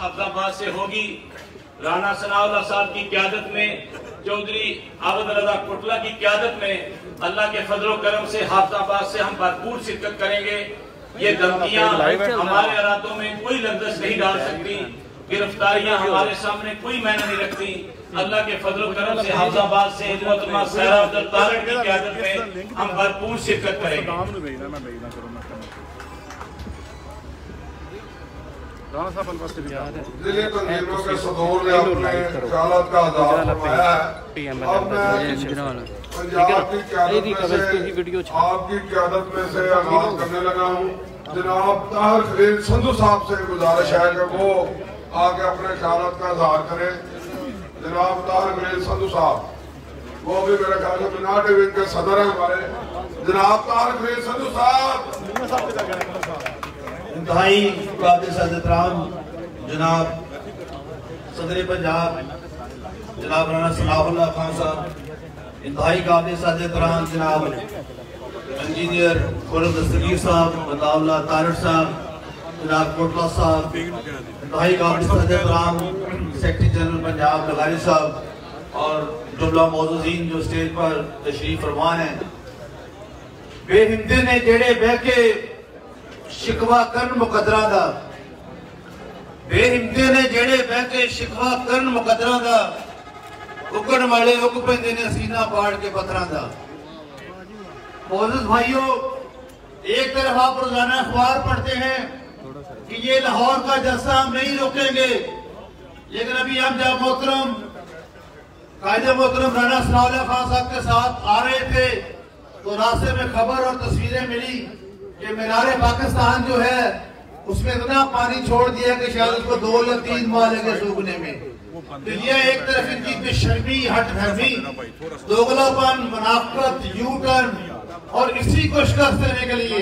हफ्ताबाद से होगी। राणा सनाउल्लाह साहब की क़यादत में, चौधरी आबद रजा कुटला की क़यादत में अल्लाह के फजल करम से हफ्ताबाद से हम भरपूर शिरकत करेंगे। ये धमकियां हमारे इरादों में कोई लफ्ज़ नहीं डाल सकती, गिरफ्तारियां हमारे सामने कोई मायने नहीं रखती। अल्लाह के फजल करम से हफ्ताबाद से मोहतरमा सहरा अब्दुल तारिक की क़यादत में हम भरपूर शिरकत करेंगे। जिले तंजीमों के सदूर ने अपने ख्यालात का आज़ाद फरमाया है। अब मैं पंजाब की क़यादत में से, आपकी क़यादत में से आगाज़ करने लगा हूँ। जनाब ताहिर खलील संधू साहब से गुजारिश है कि वो आके अपने ख्यालात का इज़हार करें। जनाब ताहिर खलील संधू साहब, वो भी मेरे ख्याल से मिनाटी विंग के सदर हैं हमारे। जनाब ताहिर खलील संधू साहब। इंतहाई काबिल सदराम जनाब सदर पंजाब जनाब राणा सनाउल्लाह खान साहब, इंतहाई काबिल सदराम जनाब इंजीनियर खुर्रम दस्तगीर साहब, अताउल्लाह तारिक साहब, जनाब कोटला साहब, इंतहाई काबिल सदराम सेक्रेटरी जनरल पंजाब लगारी साहब और जुमला मौजूदीन जो स्टेज पर तशरीफ फरमा है। बेहिंदे ने जेड़े बह के शिकवा करन मुकदरा दा, बेहिंदे ने जेड़े बह के शिकवा करन मुकदरा दा, उगण वाले उग पैंदे ने सीना पाड़ के पत्थरां दा। मोअज़्ज़िज़ भाइयों, एक तरफ आप रोजाना अखबार पढ़ते हैं कि ये लाहौर का जलसा हम नहीं रोकेंगे, लेकिन अभी हम जब मोहतरम कायदे मोहतरम राणा सनाउल्लाह खान साहब के साथ आ रहे थे तो रास्ते में खबर और तस्वीरें मिली कि मीनारे पाकिस्तान जो है उसमें इतना पानी छोड़ दिया कि शायद उसको 2 या 3 माह लगे सूखने में। तो ये एक तरफ इनकी बेशर्मी, हठधर्मी, दोगलापन, मुनाफिकत, यू टर्न और इसी को शिकस्त देने के लिए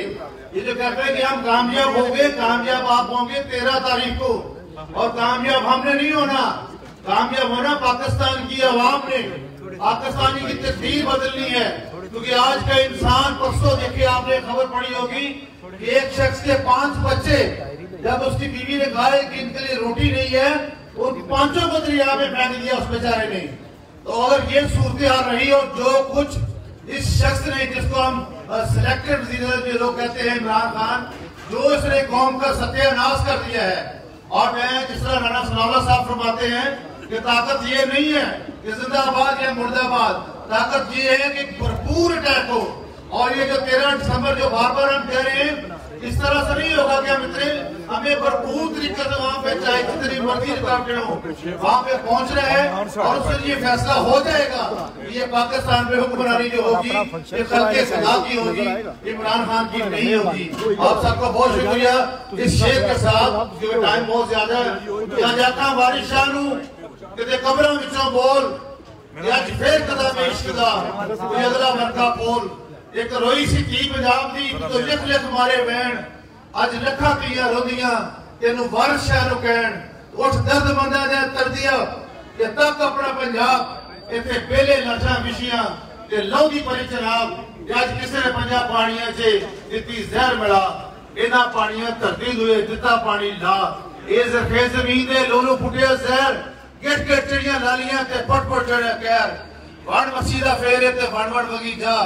ये जो कहते हैं कि हम कामयाब होंगे, कामयाब आप होंगे 13 तारीख को, और कामयाब हमने नहीं होना, कामयाब होना पाकिस्तान की अवाम ने। पाकिस्तानी की तकदीर बदलनी है, क्योंकि आज का इंसान, परसों देखिए आपने खबर पड़ी होगी कि एक शख्स के 5 बच्चे, जब उसकी बीवी ने कहा कि इनके लिए रोटी नहीं है, उन 5 को दरिया में फेंक दिया उस बेचारे ने। तो अगर ये सूरत रही और जो कुछ इस शख्स ने, जिसको हम सिलेक्टेड वज़ीर लोग कहते हैं इमरान खान, जो इसने कौम का सत्यानाश कर दिया है। और मैं जिस तरह राणा सनाउल्लाह साहब फरमाते हैं कि ताकत ये नहीं है कि जिंदाबाद या मुर्दाबाद, ताकत ये है कि भरपूर अटैक हो। और ये जो 13 दिसंबर जो बार बार हम कह रहे हैं, इस तरह से नहीं होगा कि हम इतने, हमें भरपूर तरीके से वहाँ पे चाहे जितनी मर्जी रुकावटें हो वहाँ पे पहुँच रहे हैं और उससे ये फैसला हो जाएगा। ये पाकिस्तान में हुक्मरानी जो होगी ये खल्के सदा की होगी, इमरान खान की नहीं होगी। आप सबका बहुत शुक्रिया। इस शेर के साथ जो टाइम बहुत ज्यादा है, यहाँ जाता बारिश शानू कि कब्रों विचों बोल अज फिर कदम इश्क दा कोई अगला मरका पोल। एक रोई सी थी पंजाब दी तो लिख लिख मारे वैन, अज लखा धीआं रोंदियां तेनू वारिस शहरों कहण। उठ दर्द मंदा ने तरदिया कि तक अपना पंजाब इत्थे बेले लाशां विछियां ते लौदी परी जनाब। अज किसी ने पंजाब पानियां च दित्ती जहर मिला, इन्हां पानियां धरती दुए दिता पानी ला। ए जरखे जमीन दे लोलू फुटिया जहर, गिट गिट चिड़ियां लालियां ते पट पट चढ़िया कहर। वण मसीदा फेरे ते वण वण वगी जा,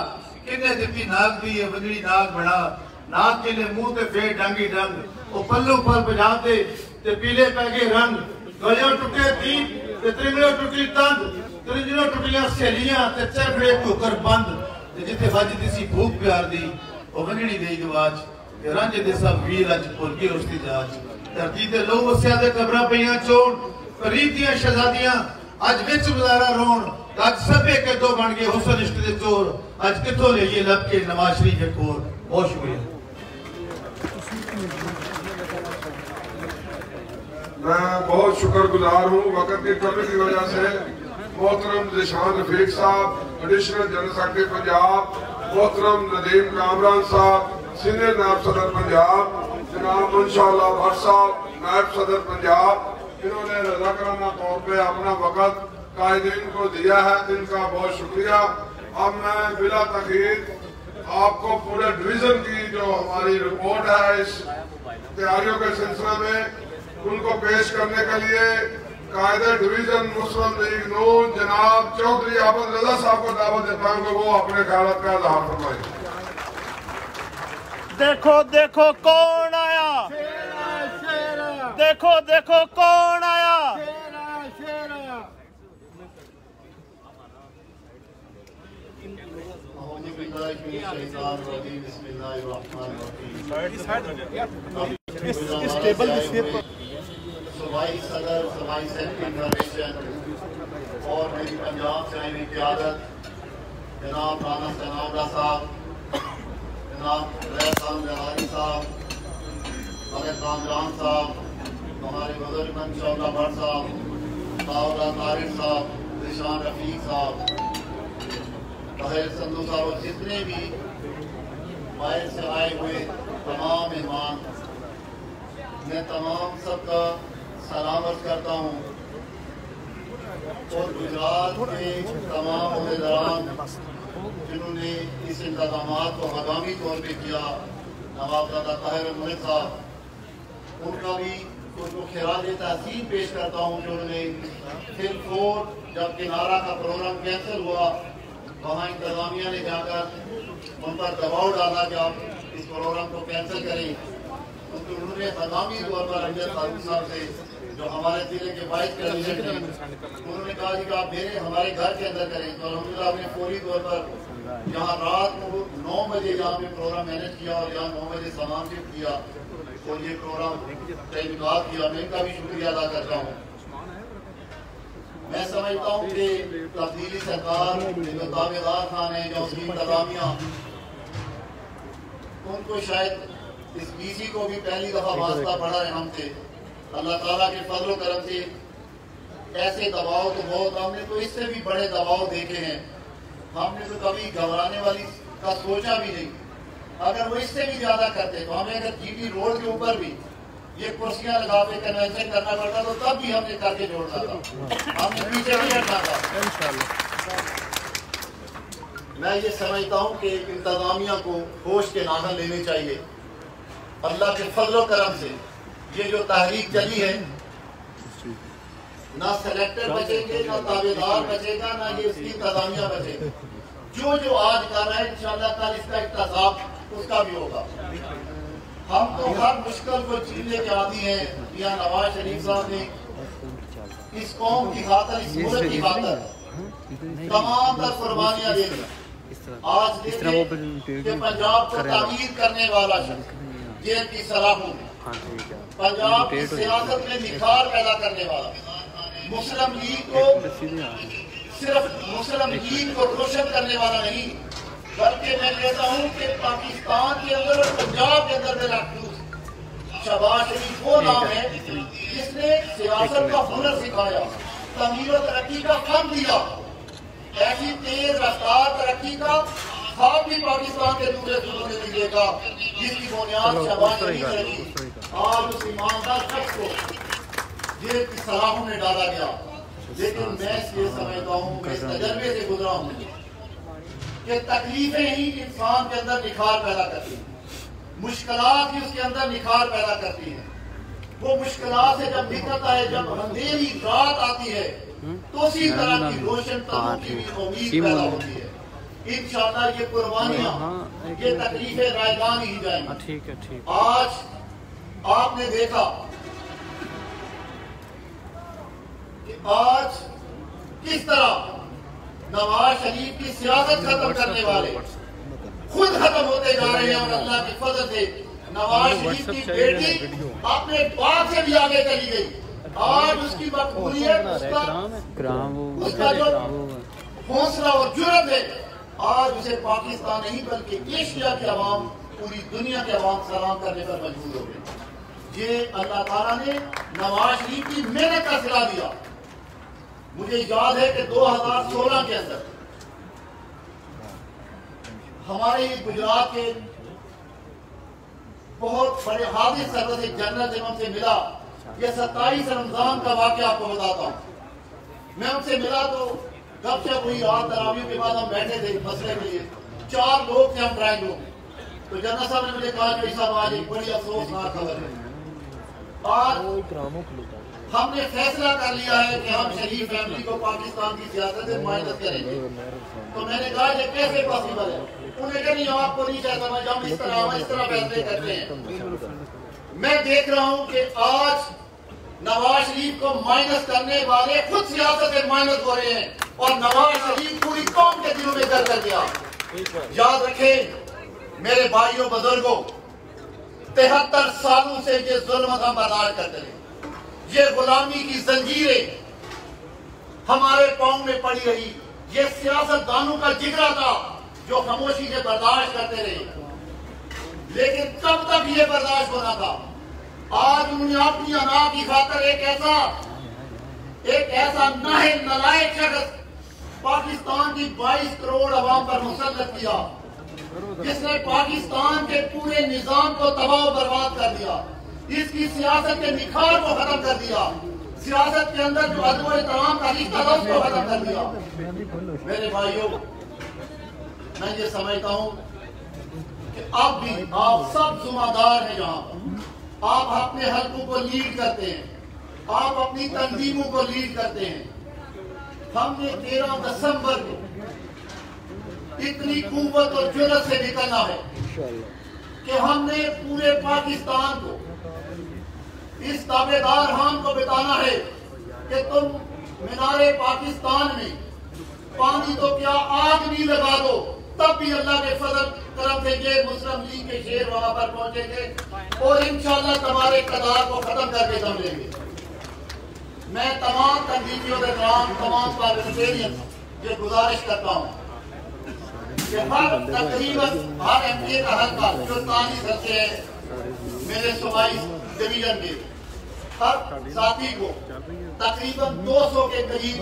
किन्ने दित्ती नाग दी है वंजड़ी नाग बना। नाग किन्ने मुंह ते फेर डांगी डंग, ओ पल्लू पल पंजाब दे ते पीले पै गए रंग। गलियों टुटे दीप ते त्रिंगलियों टुटी तंद, त्रिंजलियों टुटियां सहेलियां ते चरखड़े ठोकर बंद। ते जिथे वजदी सी भूख प्यार दी ओ वंजड़ी गई गवाच, ते रांझे दे सब वीर अज भुल गए उसदी जाच। धरती ते लोग वसिया ते कबरां पईयां चोण, फरीद दियां शहजादियां अज विच गुजारा रोण। अज सबे के दो बन गए हुसन इश्क दे चोर, अज किथों लेइए लब के नवाज शरीफ के कोर। बहुत शुक्रिया। मैं बहुत शुक्रगुजार हूँ वक्त की कमी की वजह से। मोहतरम ज़िशान रफीक साहब, एडिशनल जनरल सेक्रेटरी पंजाब, मोहतरम नदीम कामरान साहब, सीनियर नायब सदर पंजाब, जनाब इंशाअल्लाह भट्ट साहब, नायब सदर पंजाब, इन्होंने रज़ाकाराना तौर पे अपना वक्त कायदीन को दिया है, इनका बहुत शुक्रिया। अब मैं बिला तखीर आपको पूरे डिवीजन की जो हमारी रिपोर्ट है इस तैयारियों के सिलसिले में उनको पेश करने के लिए कायदे डिवीजन मुस्लिम लीग नून जनाब चौधरी आबद रजा साहब को दावत देता हूँ कि वो अपने ख्याल का इजहार फरमाएं। देखो देखो कौन आया, देखो देखो कौन आया। इस टेबल सूबाई सदर सूबाई सेक्रेटरी और मेरी पंजाब से आई हुई क़यादत जनाब राना सनाउल्लाह साहब, जनाब रहसान जवाहरी साहब, मलिक कामरान साहब, हमारे बुजुर्ग इंशाअल्लाह भट्ट साहब, ताउला तारिक साहब, निशान रफीक साहब, ताहिर संधू साहब और जितने भी बाहर से आए हुए तमाम मेहमान, मैं तमाम सबका सलाम अर्ज़ करता हूँ और गुजरात के तमाम अहदेदारान जिन्होंने इस इंतजामात को हंगामी तौर पर किया, नवाबजादा ताहिर मलिक साहब, उनका भी उनको खिराज तहसीन पेश करता हूँ कि उन्होंने फिर 4 जब किनारा का प्रोग्राम कैंसिल हुआ वहाँ इंतजामिया ने जाकर उन पर दबाव डाला कि आप इस प्रोग्राम को कैंसिल करें। क्योंकि उन्होंने हंगामी तौर पर अमजद फारूक साहब से जो हमारे जिले के वाइस प्रेसिडेंट हैं, उन्होंने कहा कि आप मेरे हमारे घर के अंदर करें। तो अल्हम्दुलिल्लाह आपने फौरी तौर पर यहाँ रात को 9 बजे यहाँ पे प्रोग्राम मैनेज किया और यहाँ 9 बजे सामान शिफ्ट किया और ये प्रोग्राम का इनकाद किया। मैं इनका भी शुक्रिया अदा करता हूँ। मैं समझता हूँ कि तब्दीली सरकार जो दावेदार खान है, जो उसकी इंतजामिया, उनको शायद इस बीसी को भी पहली दफा वास्ता पड़ा है हमसे। अल्लाह ताला के फजल करम से ऐसे दबाव तो बहुत, हमने तो इससे भी बड़े दबाव देखे हैं। हमने तो कभी घबराने वाली का सोचा भी नहीं। अगर वो इससे भी ज्यादा करते तो हमें अगर जीटी रोड के ऊपर भी ये कुर्सियां लगा के कन्वेंशन करना पड़ता तो तब भी हमने करके जोड़ना था, हमने पीछे नहीं हटना था। मैं ये समझता हूँ कि इंतजामिया को होश के नाखन लेने चाहिए। अल्लाह के फजल करम से ये जो तहरीक चली है, ना सेलेक्टर बचेंगे, ना ताबेदार बचेगा, ना ये उसकी इंतजामिया बचेगी। जो आज कर रहा है इंशाअल्लाह कल इसका इक्तसाब उसका भी होगा। हम तो हर मुश्किल को झीलने के आदी हैं। या नवाज शरीफ साहब ने इस कौम की खातर, इस मुल्क की खातर तमाम तर कुर्बानियां दी। आज देखिए कि पंजाब को तामीर करने वाला शख्स, जेल की सलाखों में पंजाब की सियासत में निखार पैदा करने वाला, मुस्लिम लीग को सिर्फ मुस्लिम लीग को रोशन करने वाला नहीं, बल्कि मैं कहता हूँ कि पाकिस्तान के अंदर और पंजाब के अंदर मेरा शहबाज शरीफ वो नाम है जिसने सियासत का हुनर सिखाया, तमीर और तरक्की का फन दिया। ऐसी तेज रफ्तार तरक्की का खाब भी पाकिस्तान के दूसरे सूबों में मिलेगा जिसकी बुनियाद शहबाज शरीफ रही। आज उस ईमानदार शख्स को जेल की सलाखों में डाला गया। लेकिन मैं ये समझता हूँ, मैं इस तजर्बे से गुजरा हूँ कि तकलीफें ही इंसान के अंदर निखार पैदा करती हैं, मुश्किलात ही उसके अंदर निखार पैदा करती हैं। वो मुश्किलात से जब निकलता है, जब अंधेरी रात आती है, तो उसी तरह की रोशन तमों की भी उम्मीद पैदा होती है। इंशाअल्लाह ये कुर्बानियां, ये तकलीफें रायगान ही जाएंगी। आज आपने देखा कि आज किस तरह नवाज शरीफ की सियासत खत्म करने वाले खुद खत्म होते जा रहे हैं और अल्लाह की फजल से नवाज शरीफ की बेटी अपने बाप से भी आगे चली गई। आज उसकी मकबूलियत, उसका जो हौसला और जुर्रत है, आज उसे पाकिस्तान नहीं बल्कि एशिया के अवाम, पूरी दुनिया के अवाम सलाम करने पर मजबूर हो गए। ये अल्लाह ताला ने नवाज शरीफ की मेहनत का सिला दिया। मुझे याद है कि 2016 के अंदर हमारे गुजरात के बहुत बड़े हाफिज सरवर एक जनरल जब हमसे मिला, ये 27 रमजान का वाक़या आपको बताता हूँ। मैं उनसे मिला तो गपशप हुई, रात तरावी के बाद हम बैठे थे मसले के लिए, 4 लोग थे हम ड्राइंग रूम में। तो जनरल साहब ने मुझे कहा कि साहब आज एक बड़ी अफसोसनाक खबर है। आज हमने फैसला कर लिया है कि हम शरीफ फैमिली को पाकिस्तान की सियासत से माइनस करेंगे। तो मैंने कहा ये कैसे पॉसिबल है? उन्हें कहा नहीं, आपको नहीं चाहता हम इस तरह फैसले करते हैं। मैं देख रहा हूं कि आज नवाज शरीफ को माइनस करने वाले खुद सियासत से माइनस हो रहे हैं और नवाज शरीफ पूरी कौम के दिलों में घर कर गया। याद रखें मेरे भाइयों बुजुर्गों, 73 सालों से ये जुल्म हम बर्दाश्त करते रहे। ये गुलामी की जंजीरें हमारे पांव में पड़ी रही। ये सियासतदानों का जिगरा था जो खामोशी से बर्दाश्त करते रहे। लेकिन कब तक ये बर्दाश्त होना था? आज उन्होंने अपनी अना की खातर एक ऐसा नालायक शख्स पाकिस्तान की 22 करोड़ अवाम पर मुसल्लत किया, जिसने पाकिस्तान के पूरे निजाम को तबाह बर्बाद कर दिया, इसकी सियासत के निखार को खत्म कर दिया, सियासत के अंदर जो अदब एहतराम का रिश्ता था उसको खत्म कर दिया। मेरे भाइयों, मैं ये समझता हूँ कि अब भी आप सब जिम्मेदार हैं। यहाँ आप अपने हलकों को लीड करते हैं, आप अपनी तंजीमों को लीड करते हैं। हमने 13 दिसंबर को इतनी कुव्वत और जुर्रत से निकलना है कि हमने पूरे पाकिस्तान को इस दावेदार हाम को बताना है कि तुम मीनारे पाकिस्तान में पानी तो क्या आग भी लगा दो, तब भी अल्लाह के फजल करम से ये मुस्लिम लीग के शेर वहां पर पहुंचेंगे और इंशाअल्लाह तुम्हारे इक़्तिदार को खत्म करके दम लेंगे। मैं तमाम तंजीमियों के नाम तमाम पार्लियामेंटेरियन ये गुजारिश करता हूँ कि तकरीबन हर एमपी का हल्का जो 43 हल्के हैं मेरे सूबाई डिवीजन के, हर साथी को तकरीबन 200 के करीब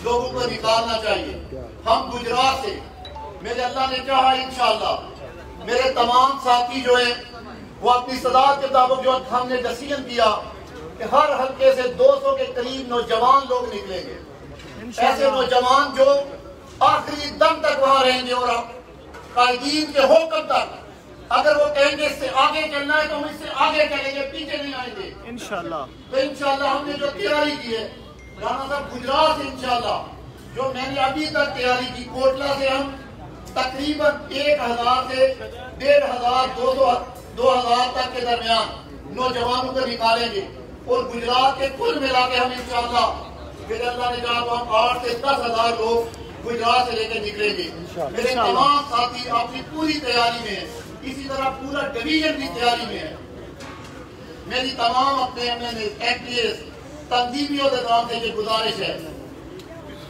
लोगों को निकालना चाहिए। हम गुजरात से मेरे अल्लाह ने चाहा इंशाअल्लाह मेरे तमाम साथी जो हैं वो अपनी सदात के मुताबिक जो हमने डिसीजन किया कि हर हल्के से 200 के करीब नौजवान लोग निकलेंगे। ऐसे नौजवान जो आखिरी दम तक वहां रहेंगे और कायदीन के हुक्म तक अगर वो कहेंगे इससे आगे चलना है तो हम इससे आगे चलेंगे, पीछे नहीं आएंगे इंशाअल्लाह। तो इंशाअल्लाह हमने जो तैयारी की है राणा साहब गुजरात से इंशाअल्लाह जो मैंने अभी तक तैयारी की, कोटला से हम तकरीबन 1000 से 1500 2000 तक के दरमियान नौजवानों को निकालेंगे और गुजरात के कुल मिला के हम इंशाअल्लाह फिर अल्लाह ने कहा तो हम 8 से 10,000 लोग गुजरात से लेकर निकलेंगे। मेरे तमाम साथी अपनी पूरी तैयारी में है, इसी तरह पूरा डिवीजन की तैयारी में है। मेरी तमाम अपने एमपीएस तंजीमियों के नाम से ये गुजारिश है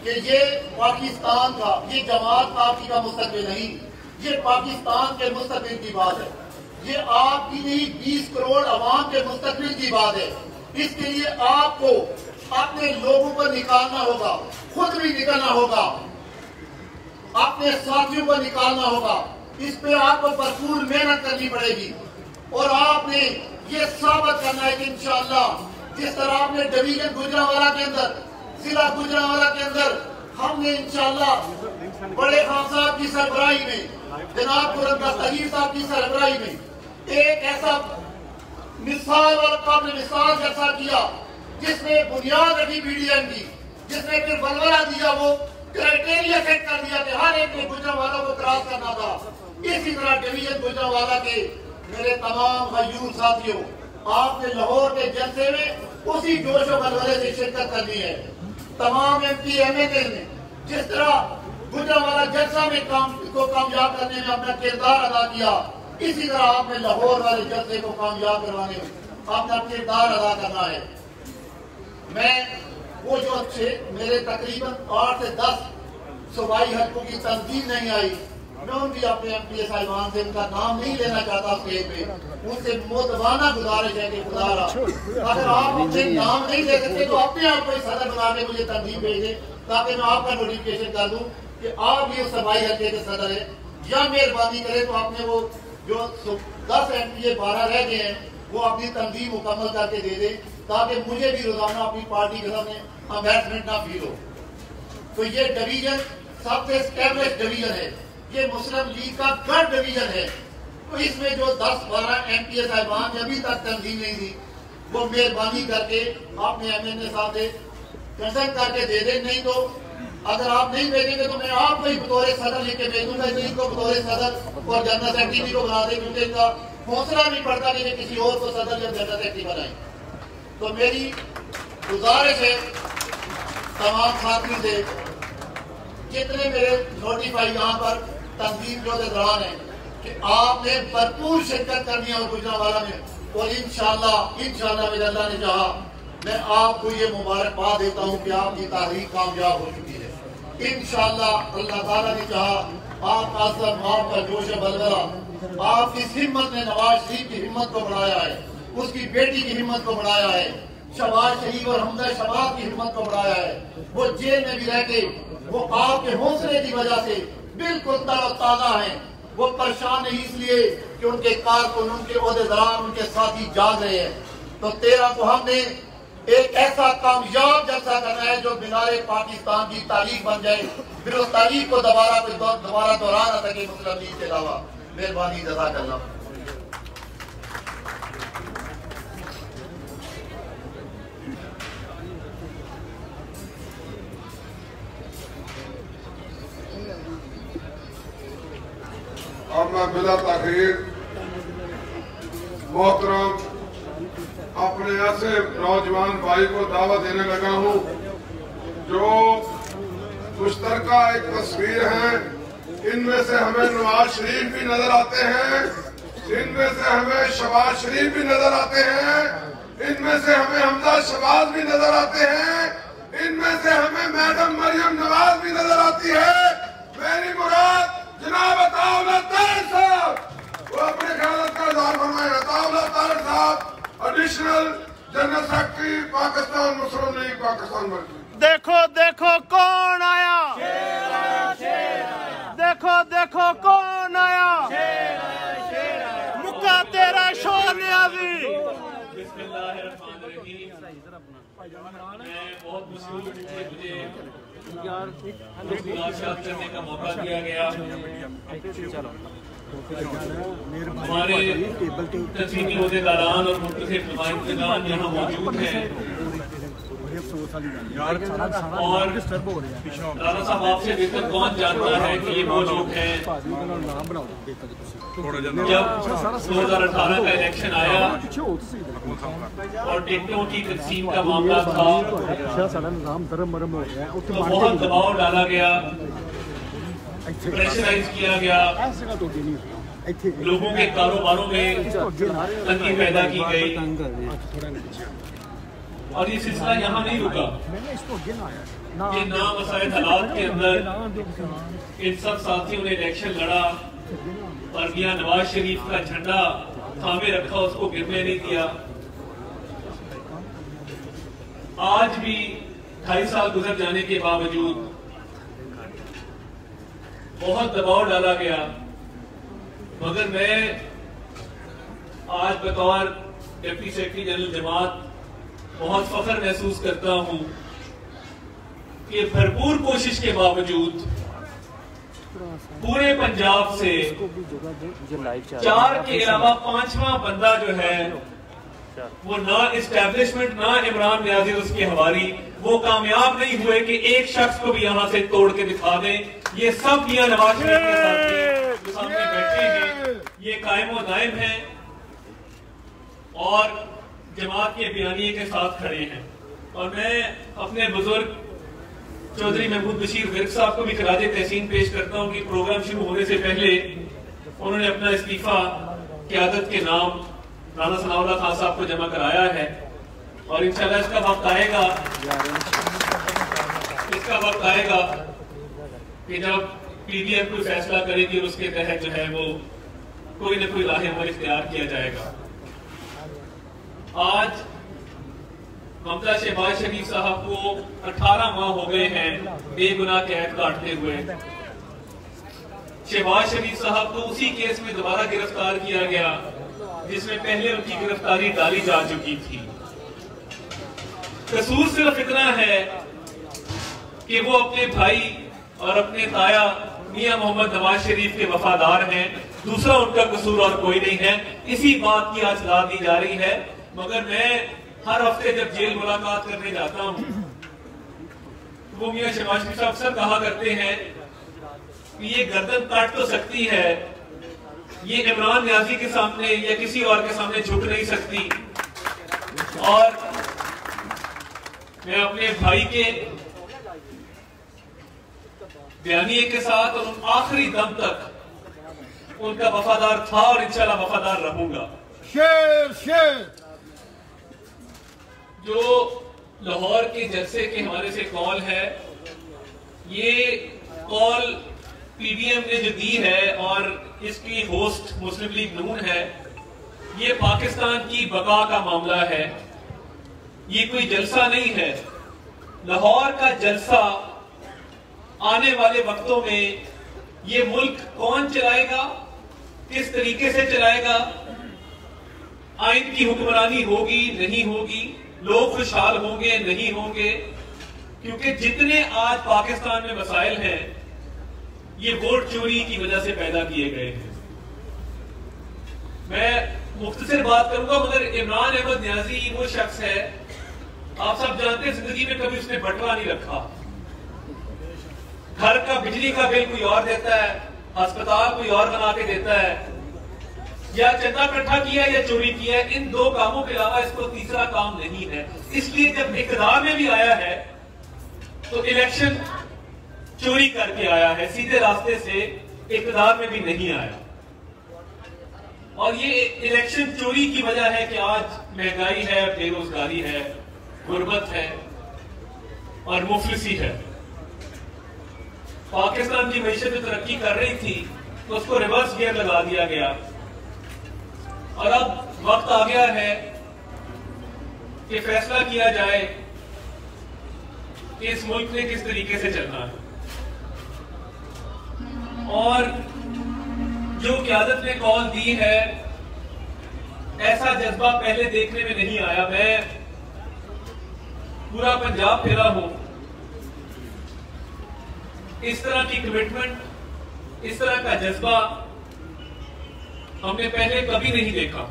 कि ये पाकिस्तान का, ये जमात पार्टी का मुस्तकबिल नहीं, ये पाकिस्तान के मुस्तकबिल की बात है। ये आपकी नहीं 20 करोड़ अवाम के मुस्तकबिल की बात है। इसके लिए आपको अपने लोगों को निकालना होगा, खुद भी निकलना होगा, अपने साथियों को निकालना होगा। इस पे आपको भरपूर मेहनत करनी पड़ेगी और आपने ये साबित करना है कि इंशाअल्लाह जिस तरह आपने डिवीजन गुजरांवाला के अंदर, जिला गुजरांवाला के अंदर हमने इंशाअल्लाह बड़े खान साहब की सरबराही में, जनाब दस्तगीर साहब की सरबराही में एक ऐसा मिसाल और काबिल मिसाल जैसा किया जिसने बुनियाद रखी बीडीएम की, जिसने फिर बलवरा दिया, वो क्राइटेरिया सेट कर दिया कि हर एक ने गुजरांवाला को क्रॉस करना था। इसी तरह डिवीजन गुजरांवाला के मेरे तमाम मजदूर साथियों, आपने लाहौर के जलसे में उसी जोश और बलवरे से शिरकत करनी है। तमाम एमपी एमएलए ने जिस तरह गुजरांवाला जलसा में को कामयाब करने में अपना किरदार अदा किया, इसी तरह आपने लाहौर वाले जलसे को कामयाब करवाने में अपना किरदार अदा करना है। मैं वो जो अच्छे मेरे तकरीबन 8 से 10 सूबाई हल्कों की तंजीम नहीं आई, मैं उनकी अपने एमपीए साहिबान से उनका नाम नहीं लेना चाहता स्टेज पे, उनसे मोतबाना गुजारिश है कि खुदारा अगर आप अपने नाम नहीं ले सकते तो अपने आप को सदर बना के मुझे तंजीम भेजे ताकि मैं आपका नोटिफिकेशन कर दूं कि आप ये सूबाई हल्के के सदर है। या मेहरबानी करें तो आपने वो जो 10 एमपीए 12 रह गए हैं वो अपनी तंजीम मुकम्मल करके दे दे ताकि मुझे भी रोजाना अपनी पार्टी के सामने एम्बेरसमेंट ना फील हो। तो ये डिवीजन सबसे एस्टेब्लिश डिवीजन है, ये मुस्लिम लीग का गढ़ डिवीजन है। तो इसमें जो 10-12 MPA साहिबान अभी तक तंजीम नहीं दी, वो मेहरबानी करके आपने MNA साहब से कंसल्ट करके दे दे। नहीं तो अगर आप नहीं भेजेंगे तो मैं आपको ही बतौर सदर लिख के भेजूंगा, इनको बतौर सदर और जनरल सेक्रेटरी को बना दे, क्योंकि इनका हौसला नहीं पड़ता नहीं कि किसी और को सदर या जनरल सेक्रेटरी बनाए। तो मेरी गुजारिश है तमाम साथी से, जितने मेरे नोटिफाई यहाँ पर तंजीम जो के दौरान है, कि आपने भरपूर शिरकत करनी है गुजरांवाला में, और इंशाल्लाह मेरे अल्लाह ने चाहा मैं आपको ये मुबारकबाद देता हूँ कि आपकी तारीख कामयाब हो चुकी है। इंशाल्लाह अल्लाह ताला ने चाहा आप का जोश बलबला, आप इस हिम्मत ने नवाज शरीफ की हिम्मत को बढ़ाया है, उसकी बेटी की हिम्मत को बढ़ाया है, शहबाज शरीफ और हमजा शबाब की हिम्मत को बढ़ाया है। वो जेल में भी रह के वो आपके हौसले की वजह से बिल्कुल तरोताजा है। वो परेशान नहीं इसलिए कि उनके कारकुन, उनके ओहदेदार, उनके साथी जाग रहे हैं। तो 13 को हमने एक ऐसा कामयाब जलसा करना है जो मीनारे पाकिस्तान की तारीख बन जाए, फिर उस तारीख को दोबारा दोहरा न सके मुस्लिम लीग के अलावा। मेहरबानी जज़ाकल्लाह। अब मैं बिला ताखीर मोहतरम अपने ऐसे नौजवान भाई को दावा देने लगा हूँ जो मुश्तरका एक तस्वीर है। इनमें से हमें नवाज शरीफ भी नजर आते हैं, इनमें से हमें शहबाज शरीफ भी नजर आते हैं, इनमें से हमें हमजा शबाज भी नजर आते हैं, इनमें से हमें मैडम मरियम नवाज भी नजर आती है। मेरी मुराद जनाब अताउल्लाह तारिक साहब, वो अपने ख्याल का इज़हार फरमाए। अताउल्लाह तारिक साहब एडिशनल जनरल सेक्रेटरी पाकिस्तान मुस्लिम लीग पाकिस्तान मर्कज़ी। देखो देखो कौन आया, देखो देखो कौन आया, मुक्का तेरा शोर न्याज़ी। मैं बहुत मुझे करने का मौका दिया गया। हमारे तस्लीमी ओहदेदारान और मुख्तलिफ नुमाइंदगान यहाँ मौजूद हैं और राणा साहब आपसे बेहतर कौन जानता है कि ये वो लोग हैं। जब 2018 का इलेक्शन आया और टिकटों की तकसीम का मामला था तो बहुत दबाव डाला गया, प्रेशराइज किया गया, लोगों के कारोबारों में तंगी पैदा की गई और ये सिलसिला यहाँ नहीं रुका। ये नामसाइद हालात के अंदर इन सब साथियों ने इलेक्शन लड़ा और मियां नवाज शरीफ का झंडा थामे रखा, उसको गिरने नहीं दिया। आज भी 2.5 साल गुजर जाने के बावजूद बहुत दबाव डाला गया, मगर मैं आज बतौर डिप्टी सेक्रेटरी जनरल जमात बहुत फख्र महसूस करता हूं कि भरपूर कोशिश के बावजूद पूरे पंजाब से 4 के अलावा 5वां बंदा जो है वो ना इस्टेब्लिशमेंट ना इमरान नियाजी उसके हवारी वो कामयाब नहीं हुए कि एक शख्स को भी यहां से तोड़ के दिखा दें। ये सब मियां नवाज शरीफ के साथ जो सामने बैठे हैं ये कायम व दायम हैं और जमात के बयानिए के साथ खड़े हैं। और मैं अपने बुजुर्ग चौधरी महमूद बशीर विर्क साहब को भी खिराजे तहसीन पेश करता हूं कि प्रोग्राम शुरू होने से पहले उन्होंने अपना इस्तीफा क़यादत के नाम राणा सनाउल्लाह खान साहब को जमा कराया है और इंशाल्लाह इसका वक्त आएगा कि जब पीडीएम कोई फैसला करेगी और उसके तहत जो है वो कोई न कोई राह अमल इख्तियार किया जाएगा। आज ममता शहबाज शरीफ साहब को 18 माह हो गए हैं बेगुनाह कैद काटते हुए। शहबाज शरीफ साहब को उसी केस में दोबारा गिरफ्तार किया गया जिसमें पहले उनकी गिरफ्तारी डाली जा चुकी थी। कसूर सिर्फ इतना है कि वो अपने भाई और अपने ताया मियां मोहम्मद नवाज शरीफ के वफादार हैं दूसरा उनका कसूर और कोई नहीं है। इसी बात की आज सलाह दी जा रही है। मगर मैं हर हफ्ते जब जेल मुलाकात करने जाता हूं, वो मियां शहबाज शरीफ साहब अक्सर कहा करते हैं कि ये गर्दन काट तो सकती है, ये इमरान न्याजी के सामने या किसी और के सामने झुक नहीं सकती। और मैं अपने भाई के बयानिए के साथ और आखिरी दम तक उनका वफादार था और इंशाल्लाह वफादार रहूंगा। शेर शेर जो लाहौर के जलसे के हवाले से कॉल है, ये कॉल पीडीएम ने जो दी है और इसकी होस्ट मुस्लिम लीग नून है, ये पाकिस्तान की बका का मामला है, ये कोई जलसा नहीं है। लाहौर का जलसा आने वाले वक्तों में ये मुल्क कौन चलाएगा, किस तरीके से चलाएगा, आइन की हुक्मरानी होगी नहीं होगी, लोग खुशहाल होंगे नहीं होंगे, क्योंकि जितने आज पाकिस्तान में मसाइल हैं ये वोट चोरी की वजह से पैदा किए गए हैं। मैं मुख्तसर बात करूंगा, मगर इमरान अहमद न्याजी वो शख्स है, आप सब जानते हैं जिंदगी में कभी उसने बटवा नहीं रखा। घर का बिजली का बिल कोई और देता है, अस्पताल कोई और बना के देता है, या चंदा इकट्ठा किया या चोरी किया है। इन दो कामों के अलावा इसको तीसरा काम नहीं है। इसलिए जब इक़्तिदार में भी आया है तो इलेक्शन चोरी करके आया है, सीधे रास्ते से इक़्तिदार में भी नहीं आया। और ये इलेक्शन चोरी की वजह है कि आज महंगाई है, बेरोजगारी है, गुर्बत है और मुफलिसी है। पाकिस्तान की मईशत जो तरक्की कर रही थी तो उसको रिवर्स गियर लगा दिया गया और अब वक्त आ गया है कि फैसला किया जाए कि इस मुल्क ने किस तरीके से चलना है। और जो क़यादत ने कॉल दी है, ऐसा जज्बा पहले देखने में नहीं आया। मैं पूरा पंजाब फिरा हूं, इस तरह की कमिटमेंट, इस तरह का जज्बा हमने पहले कभी नहीं देखा।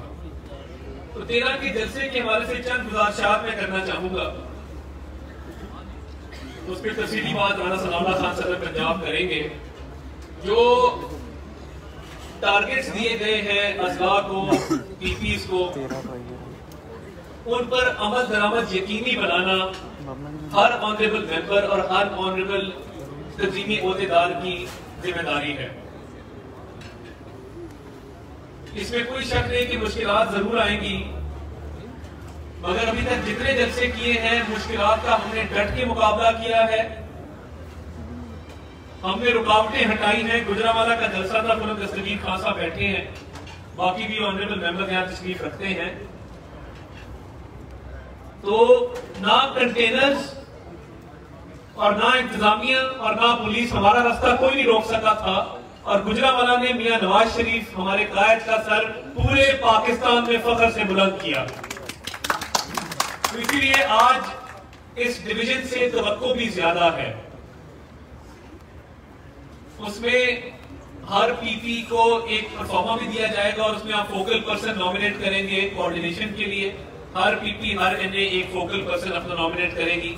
तो 13 के जलसे के हवाले से चंद गुजारिशात मैं करना चाहूंगा, तो उस पर तफसीली बात राणा सनाउल्लाह खान सदर पंजाब करेंगे। जो टारगेट्स दिए गए हैं अजला को, पीपीस को, उन पर अमल दरामद यकीनी बनाना हर ऑनरेबल मेंबर और हर ऑनरेबल तंजीमी ओहदेदार की जिम्मेदारी है। इसमें कोई शक नहीं कि मुश्किलात जरूर आएंगी, मगर अभी तक जितने जलसे किए हैं मुश्किलात का हमने डट के मुकाबला किया है, हमने रुकावटें हटाई हैं। गुजरांवाला का जलसा था, खुद दस्तगीर खान साहब बैठे हैं, बाकी भी ऑनरेबल मेंबर यहाँ तशरीफ रखते हैं। तो ना कंटेनर्स और ना इंतजामिया और ना पुलिस हमारा रास्ता कोई नहीं रोक सका था, और गुजरांवाला ने मियां नवाज शरीफ हमारे कायद का सर पूरे पाकिस्तान में फख्र से बुलंद किया। तो इसीलिए आज इस डिवीजन से तवक्को भी ज्यादा है। उसमें हर पीपी को एक परफॉर्मा भी दिया जाएगा और उसमें आप फोकल पर्सन नॉमिनेट करेंगे कोऑर्डिनेशन के लिए। हर पीपी, हर एनए एक फोकल पर्सन अपना नॉमिनेट करेगी।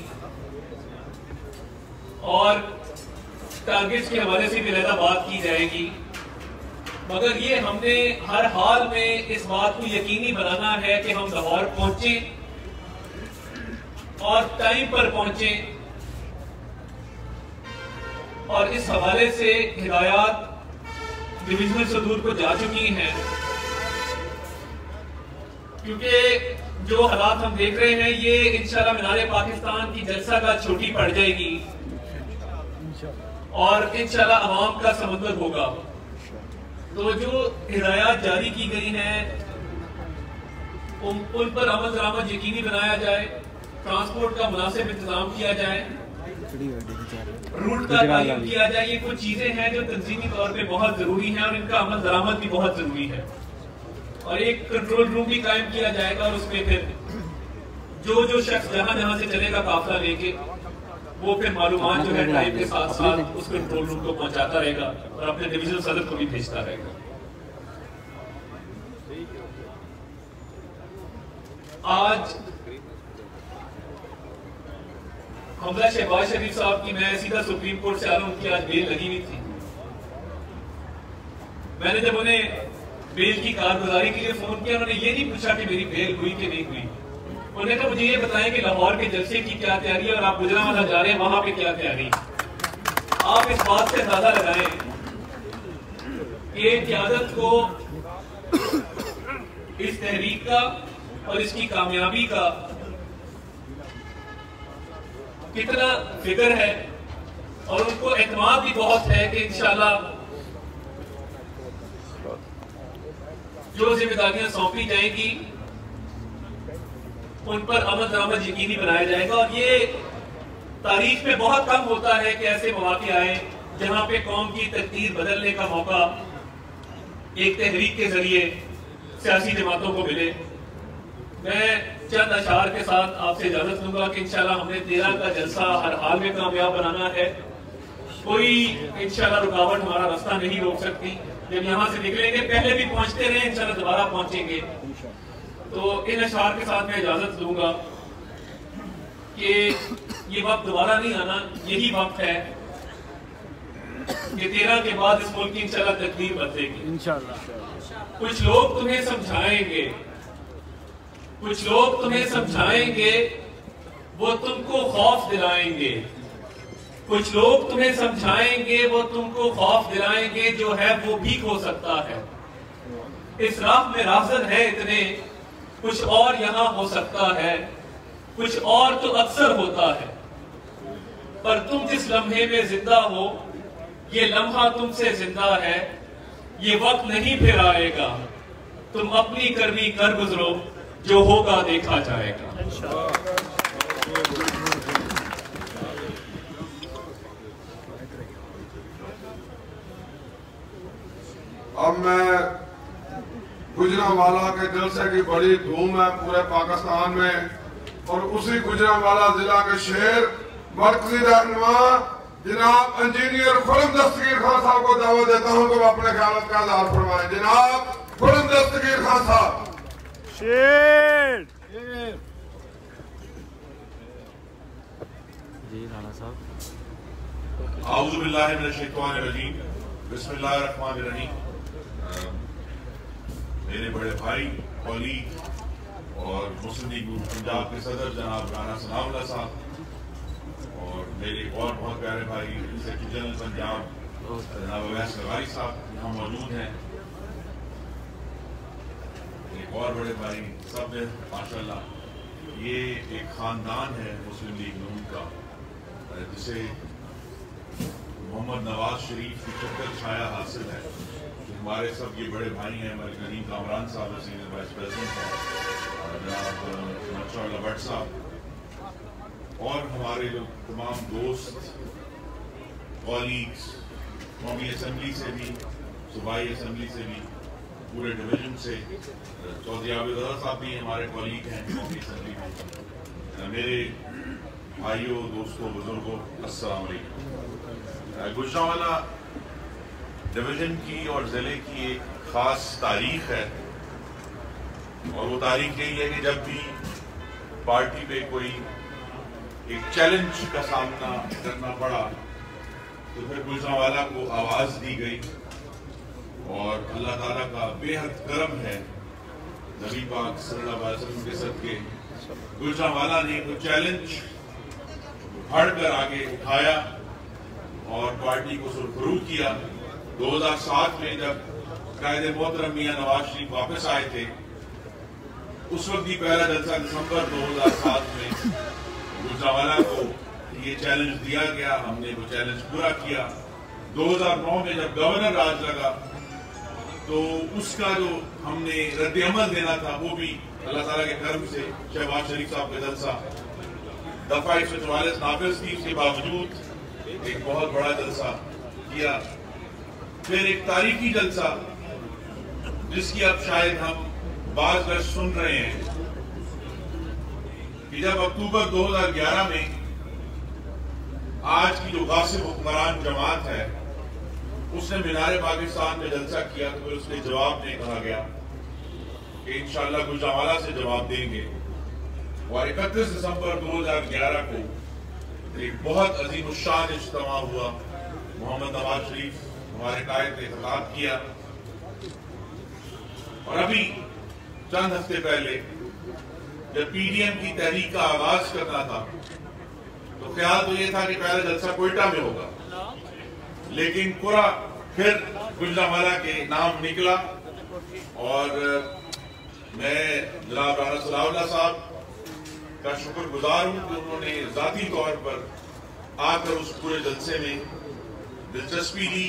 और टारगेट्स के हवाले से भी अलग बात की जाएगी, मगर ये हमने हर हाल में इस बात को यकीनी बनाना है कि हम लाहौर पहुंचे और टाइम पर पहुंचे। और इस हवाले से हिदायत डिविजनल सदूर को जा चुकी हैं, क्योंकि जो हालात हम देख रहे हैं ये इंशाल्लाह मीनारे पाकिस्तान की जलसा का छोटी पड़ जाएगी और इंशाल्लाह अवाम का समंदर होगा। तो जो हिदायत जारी की गई हैं उन पर अमल दरामद यकीनी बनाया जाए, ट्रांसपोर्ट का मुनासिब इंतजाम किया जाए, रूट का तयन किया जाए। ये कुछ चीजें हैं जो तंजीमी तौर पे बहुत जरूरी हैं और इनका अमल दरामद भी बहुत जरूरी है। और एक कंट्रोल रूम भी कायम किया जाएगा और उसमें फिर जो शख्स जहां जहां से चलेगा काफिला लेके, वो फिर मालूमात जो है टाइम के साथ साथ उस कंट्रोल रूम को पहुंचाता रहेगा और अपने डिवीजनल सदर को भी भेजता रहेगा। आज हमजा शहबाज शरीफ साहब की, मैं सीधा सुप्रीम कोर्ट से आ रहा हूं, उनकी आज बेल लगी हुई थी। मैंने जब उन्हें बेल की कारगुजारी के लिए फोन किया, उन्होंने ये नहीं पूछा कि मेरी बेल हुई कि नहीं हुई। उन्होंने कहा मुझे ये बताएं कि लाहौर के जलसे की क्या तैयारी है और आप गुजरांवाला जा रहे हैं, वहां पे क्या तैयारी। आप इस बात से अंदाजा लगाएं कि क़यादत को इस तहरीक का और इसकी कामयाबी का कितना फिक्र है, और उनको एतमाद भी बहुत है कि इंशाल्लाह जो जिम्मेदारियां सौंपी जाएंगी उन पर अमल दरामद यकीनी बनाया जाएगा। और ये तारीख में बहुत कम होता है कि ऐसे मौके आए जहां पे कौम की तकदीर बदलने का मौका एक तहरीक के जरिए सियासी जमातों को मिले। मैं चंद अशार के साथ आपसे इजाजत लूंगा कि इंशाल्लाह हमने 13 का जलसा हर हाल में कामयाब बनाना है। कोई इंशाल्लाह रुकावट हमारा रास्ता नहीं रोक सकती। जब यहाँ से निकलेंगे, पहले भी पहुंचते रहे, इंशाल्लाह दोबारा पहुंचेंगे। तो इन अशार के साथ मैं इजाजत लूंगा कि ये वक्त दोबारा नहीं आना, यही वक्त है कि 13 के बाद इस मुल्क की इंशाल्लाह तकदीर बदलेगी इंशाल्लाह। कुछ लोग तुम्हें समझाएंगे, कुछ लोग तुम्हें समझाएंगे, वो तुमको खौफ दिलाएंगे। कुछ लोग तुम्हें समझाएंगे, वो तुमको खौफ दिलाएंगे, जो है वो भी हो सकता है। इस राह में राज़न है इतने, कुछ और यहाँ हो सकता है, कुछ और तो अक्सर होता है। पर तुम जिस लम्हे में जिंदा हो, ये लम्हा तुमसे जिंदा है। ये वक्त नहीं फिर आएगा, तुम अपनी करनी कर गुजरो, जो होगा देखा जाएगा। अब मैं गुजरांवाला के जलसे की बड़ी धूम है पूरे पाकिस्तान में, और उसी गुजरांवाला जिला के शेर मरकजी रहनुमा जनाब इंजीनियर खुर्रम दस्तगीर खान साहब को दावत देता हूं कि वो अपने ख्याल का इजहार फरमाएं। जनाब खुर्रम दस्तगीर खान साहब। शेर जी राणा साहब। आऊज़ु बिल्लाहि मिनश शैतानिर रजीम, बिस्मिल्लाहिर रहमानिर रहीम। मेरे बड़े भाई, कॉलीग और मुस्लिम लीग पंजाब के सदर जनाब राणा सनाउल्लाह साहब, और मेरे और बहुत प्यारे भाई सेक्रेटरी जनरल पंजाब जनाब अवैस लगारी साहब यहाँ मौजूद हैं। एक और बड़े भाई सब माशाल्लाह, ये एक खानदान है मुस्लिम लीग नून का, जिसे मोहम्मद नवाज शरीफ की चक्कर छाया हासिल है। हमारे सब ये बड़े भाई हैं, हमारे करीम कामरान साहब सीनियर वाइस प्रेसिडेंट हैं, जनाब माशाअल्लाह भट्ट साहब, और हमारे जो तमाम दोस्त कॉलीग्स कौमी असम्बली से भी, सूबाई असम्बली से भी, पूरे डिवीजन से, चौधरी आबिद साहब भी हमारे कॉलीग हैं कौमी असम्बली में। मेरे भाइयों, दोस्तों, बुजुर्गों, अस्सलाम वालेकुम। गुजरांवाला डिवीजन की और जिले की एक खास तारीख है, और वो तारीख यही है कि जब भी पार्टी पे कोई एक चैलेंज का सामना करना पड़ा तो फिर गुजरांवाला को आवाज दी गई, और अल्लाह ताला का बेहद करम है, नबी पाक सल्लल्लाहु अलैहि वसल्लम के सदके गुजरांवाला ने कोई चैलेंज बढ़कर आगे उठाया और पार्टी को सुरखरू किया। 2007 में जब कायदे मोहतरम मियां नवाज शरीफ वापस आए थे, उस वक्त भी पहला जलसा दिसंबर 2007 में गुजरांवाला को ये चैलेंज दिया गया। हमने वो चैलेंज पूरा किया। 2009 में जब गवर्नर राज लगा तो उसका जो हमने रद्द अमल देना था, वो भी अल्लाह ताला के कर्म से शहबाज शरीफ साहब का जलसा दफा 144 नाफिज थी, उसके बावजूद एक बहुत बड़ा जलसा किया। फिर एक तारीखी जलसा जिसकी अब शायद हम बात कर सुन रहे हैं कि जब अक्टूबर 2011 में आज की जो गासिब हुक्मरान जमात है उसने मीनारे पाकिस्तान में जलसा किया, तो फिर उसके जवाब में कहा गया कि इंशाअल्लाह गुजरांवाला से जवाब देंगे। और 31 दिसंबर 2011 को एक बहुत अजीम शान इज्तिमा हुआ। मोहम्मद नवाज शरीफ हमारे कायद ने खिताब किया और अभी चंद हफ्ते पहले जब पीडीएम की तहरीक का आगाज करना था तो ख्याल तो ये था कि पहला जलसा कोयटा में होगा, लेकिन पूरा फिर गुजरांवाला के नाम निकला और मैं जनाब राना सनाउल्लाह साहब का शुक्रगुजार हूं कि उन्होंने जाती तौर पर आकर उस पूरे जलसे में दिलचस्पी ली,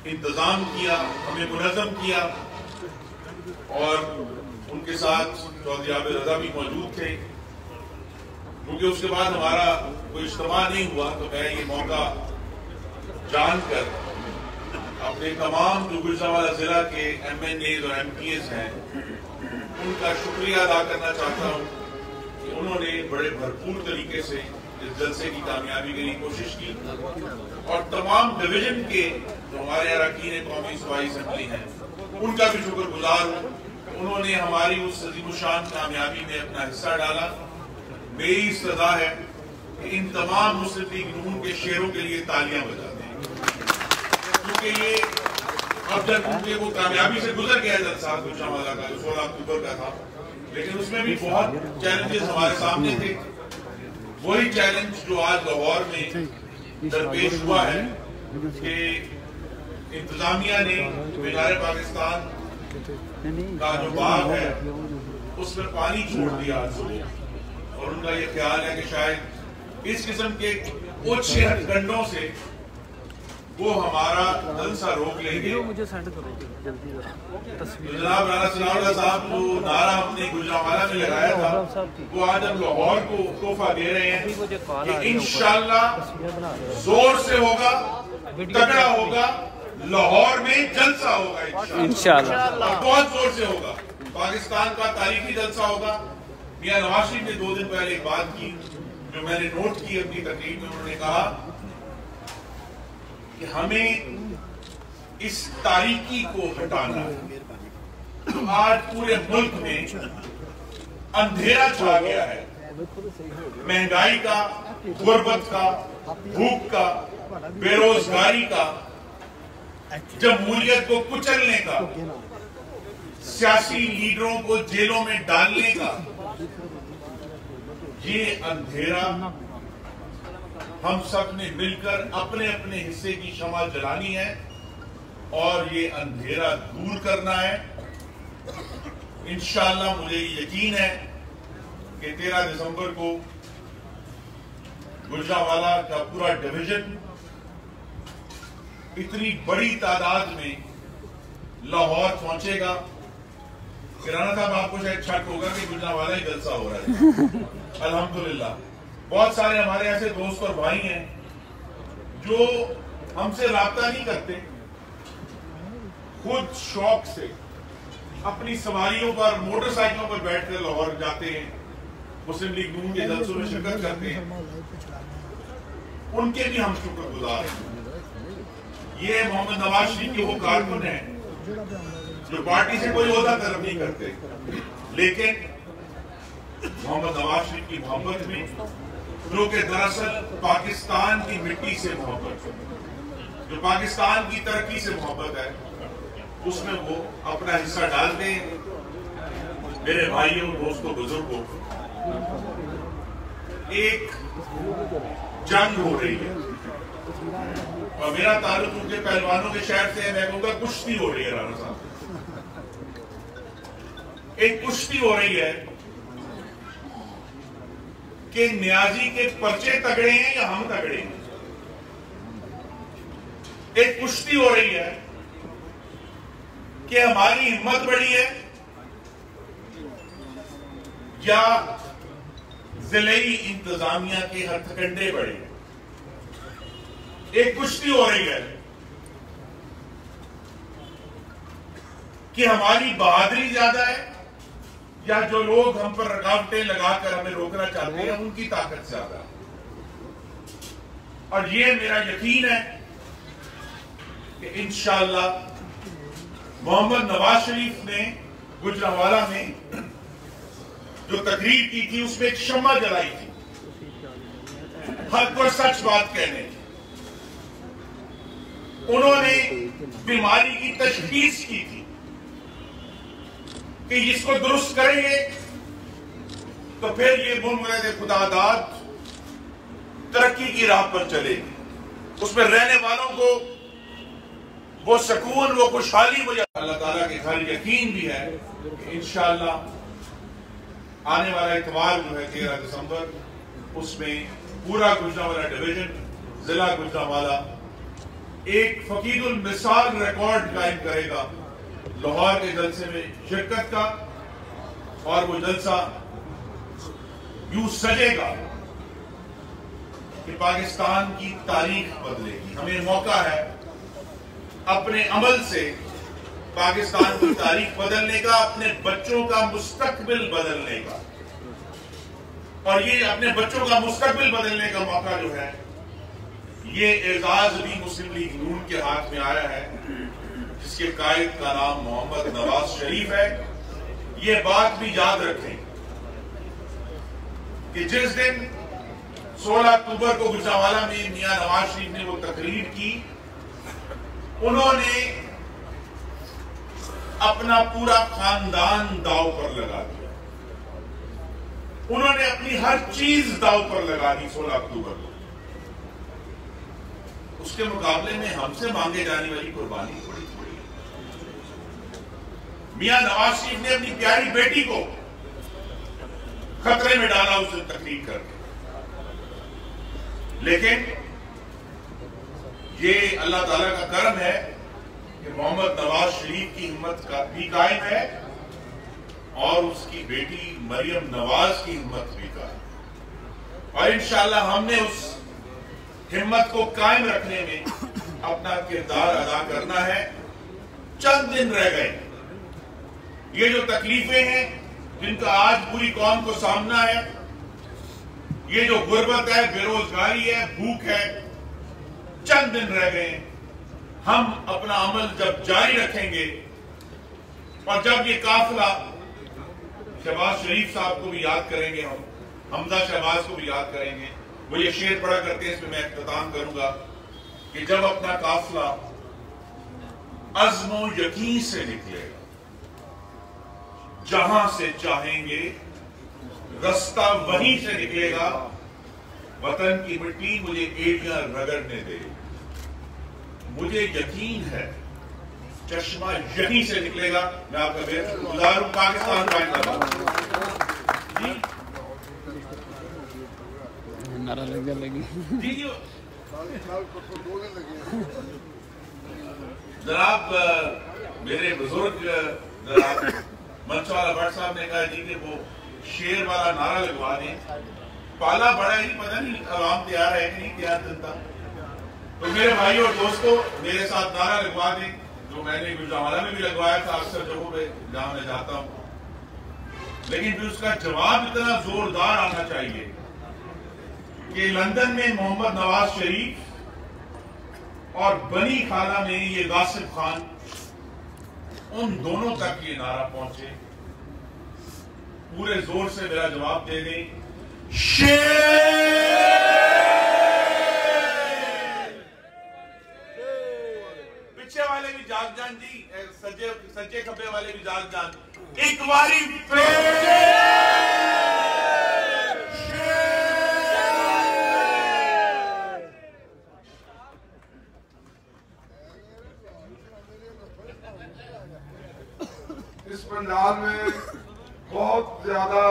इंतजाम किया, हमें मुनज़्ज़म किया और उनके साथ चौधरी आबिद रजा भी मौजूद थे। क्योंकि उसके बाद हमारा कोई इज्तिमा नहीं हुआ तो मैं ये मौका जानकर अपने तमाम जो गुजरांवाला जिला के MNAs और MPs हैं उनका शुक्रिया अदा करना चाहता हूँ कि उन्होंने बड़े भरपूर तरीके से इस जलसे की कामयाबी के लिए कोशिश की और तमाम डिवीजन के जो हमारे अरकान कौमी सूबाई असेंबली हैं उनका भी शुक्रगुजार हूँ। उन्होंने हमारी उस अज़ीमुशान कामयाबी में अपना हिस्सा डाला। मेरी सदा है कि इन तमाम मुस्लिम लीग नून के शेरों के लिए तालियां बजाते हैं, क्योंकि ये अब जब उनके वो कामयाबी से गुजर गया जलसा गुजरांवाला का जो 16 अक्टूबर का था, लेकिन उसमें भी बहुत चैलेंजेस हमारे सामने थे। वही चैलेंज जो आज लाहौर में दरपेश हुआ है कि इंतजामिया ने मीनार पाकिस्तान का जो बाग है उसमें पानी छोड़ दिया और उनका ये ख्याल है कि शायद इस किस्म के उच्च हथकंडों से वो हमारा जलसा रोक लेंगे। जनाब राना सनाउल्लाह साहब जो नारा हमने गुजरांवाला में लगाया था वो आज हम लाहौर को तोहफा दे रहे हैं कि इंशाअल्लाह जोर से होगा, तगड़ा होगा, लाहौर में जलसा होगा इंशाअल्लाह, बहुत जोर से होगा। पाकिस्तान का तारीखी जलसा होगा। मियां नवाज शरीफ ने 2 दिन पहले एक बात की जो मैंने नोट की अपनी तकरीर में। उन्होंने कहा कि हमें इस तारीकी को हटाना है। तो आज पूरे मुल्क में अंधेरा छा गया है, महंगाई का, गुर्बत का, भूख का, बेरोजगारी का, जमहूरियत को कुचलने का, सियासी लीडरों को जेलों में डालने का। ये अंधेरा हम सब ने मिलकर अपने अपने हिस्से की शमा जलानी है और ये अंधेरा दूर करना है। इंशाअल्लाह मुझे यकीन है कि 13 दिसंबर को गुजरांवाला का पूरा डिवीजन इतनी बड़ी तादाद में लाहौर पहुंचेगा। किराना साहब आपको शायद शक होगा कि गुजरांवाला ही जलसा हो रहा है। अल्हम्दुलिल्लाह बहुत सारे हमारे ऐसे दोस्त और भाई हैं जो हमसे राब्ता नहीं करते, खुद शौक से अपनी सवारियों पर, मोटरसाइकिलों पर बैठकर लाहौर जाते हैं, मुस्लिम लीग नून के जलसों में शिरकत करते हैं। उनके भी हम शुक्रगुजार हैं। ये मोहम्मद नवाज शरीफ के वो कारकुन हैं जो पार्टी से कोई ओहदा तलब नहीं करते, लेकिन मोहम्मद नवाज शरीफ की मोहब्बत में, जो कि दरअसल पाकिस्तान की मिट्टी से मोहब्बत, जो पाकिस्तान की तरक्की से मोहब्बत है, उसमें वो अपना हिस्सा डालते हैं। मेरे भाइयों, दोस्तों, बुजुर्गों, एक जंग हो रही है और मेरा ताल्लुक उनके पहलवानों के शहर से है। मैं कहूंगा कुश्ती हो रही है। राणा साहब, एक कुश्ती हो रही है कि न्याजी के पर्चे तगड़े हैं या हम तगड़े हैं। एक कुश्ती हो रही है कि हमारी हिम्मत बड़ी है या जिलेई इंतजामिया के हथकंडे बड़े हैं। एक कुश्ती हो रही है कि हमारी बहादुरी ज्यादा है या जो लोग हम पर रुकावटें लगाकर हमें रोकना चाहते हैं उनकी ताकत ज्यादा। और ये मेरा यकीन है कि इंशाअल्लाह मोहम्मद नवाज शरीफ ने गुजरांवाला में जो तकरीर की थी उसमें एक शम्मा जलाई थी, हक पर सच बात कहने की। उन्होंने बीमारी की तशखीस की थी कि इसको दुरुस्त करेंगे तो फिर ये मुल्क खुदादाद तरक्की की राह पर चलेगी, उसमें रहने वालों को वो सुकून, वो खुशहाली मुझे अल्लाह ताला के घर यकीन भी है कि इंशाअल्लाह आने वाला इतवार जो है 13 दिसंबर, उसमें पूरा गुजरांवाला डिवीजन, जिला गुजरांवाला एक फकीरुल मिसाल रिकॉर्ड कायम करेगा लाहौर के जलसे में शिरकत का, और वो जलसा यूं सजेगा कि पाकिस्तान की तारीख बदलेगी। हमें मौका है अपने अमल से पाकिस्तान की तारीख बदलने का, अपने बच्चों का मुस्तकबिल बदलने का। और ये अपने बच्चों का मुस्तकबिल बदलने का मौका जो है, ये एजाज भी मुस्लिम लीग नून के हाथ में आया है, जिसके कायद का नाम मोहम्मद नवाज शरीफ है। ये बात भी याद रखें कि जिस दिन 16 अक्टूबर को गुजरांवाला में मियां नवाज शरीफ ने वो तकरीर की, उन्होंने अपना पूरा खानदान दांव पर लगा दिया, उन्होंने अपनी हर चीज दांव पर लगा दी 16 अक्टूबर को। उसके मुकाबले में हमसे मांगे जाने वाली कुर्बानी थोड़ी थोड़ी है। मियां नवाज शरीफ ने अपनी प्यारी बेटी को खतरे में डाला उसे तकरीर करके, लेकिन ये अल्लाह ताला का करम है कि मोहम्मद नवाज शरीफ की हिम्मत का भी कायम है और उसकी बेटी मरियम नवाज की हिम्मत भी कायम, और इंशाअल्लाह हमने उस हिम्मत को कायम रखने में अपना किरदार अदा करना है। चंद दिन रह गए, ये जो तकलीफें हैं जिनका आज पूरी कौम को सामना है, ये जो गुर्बत है, बेरोजगारी है, भूख है, चंद दिन रह गए। हम अपना अमल जब जारी रखेंगे और जब ये काफिला, शहबाज शरीफ साहब को भी याद करेंगे, हम हमजा शहबाज को भी याद करेंगे, वो ये शेर पढ़ा करते हैं, इसमें मैं इख्तिताम करूंगा कि जब अपना काफिला अज़्म और यकीन से निकलेगा, जहां से चाहेंगे रास्ता वहीं से निकलेगा, वतन की मिट्टी मुझे एड़ियां रगड़ने दे, मुझे यकीन है चश्मा यहीं से निकलेगा। मैं आपका बेहतर हूं, पाकिस्तान नारा लगी जी जी जनाब, मेरे बुजुर्ग जनाब मंशवाला भट्ट साहब ने कहा जी कि वो शेर वाला नारा लगवा दें। पाला बड़ा ही पता नहीं आवाम तैयार है कि नहीं तैयार जनता, तो मेरे भाई और दोस्तों मेरे साथ नारा लगवा दें, जो मैंने गुजरांवाला में भी लगवाया था अक्सर जगहों पे जहां मैं जाता हूं, लेकिन फिर उसका जवाब इतना जोरदार आना चाहिए कि लंदन में मोहम्मद नवाज शरीफ और बनी खाला में ये गासिब खान, उन दोनों तक ये नारा पहुंचे। पूरे जोर से मेरा जवाब दे दें, पीछे वाले भी जाग जान जी, सज्जे खब्बे वाले भी जाग जान, एक बारी इस पंडाल में बहुत ज्यादा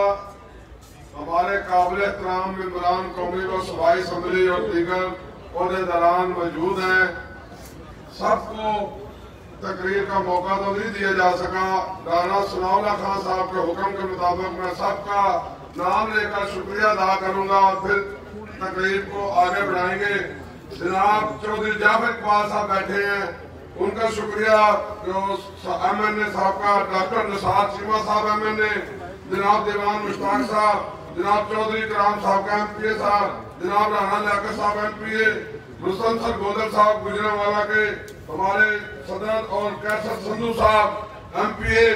हमारे काबिल एहतराम मेंबरान कौमी व सूबाई असम्बली और दीगर ओहदेदारान मौजूद हैं। सबको तकरीर का मौका तो नहीं दिया जा सका। राना सनाउल्लाह खान साहब के हुक्म के मुताबिक मैं सबका नाम लेकर शुक्रिया अदा करूंगा और फिर तकरीर को आगे बढ़ाएंगे। जनाब चौधरी जाफर इकबाल साहब बैठे हैं, उनका शुक्रिया। जो MNA साहब का डॉक्टर निसार चीमा साहब MNA, जनाब दीवान मुश्ताक साहब, जनाब चौधरी कराम साहब का MPA साहब, जनाब राना लियाकत साहब MPA, मुसलसल गोदर साहब गुजरांवाला के, हमारे सदर और कैसर संधू साहब MPA,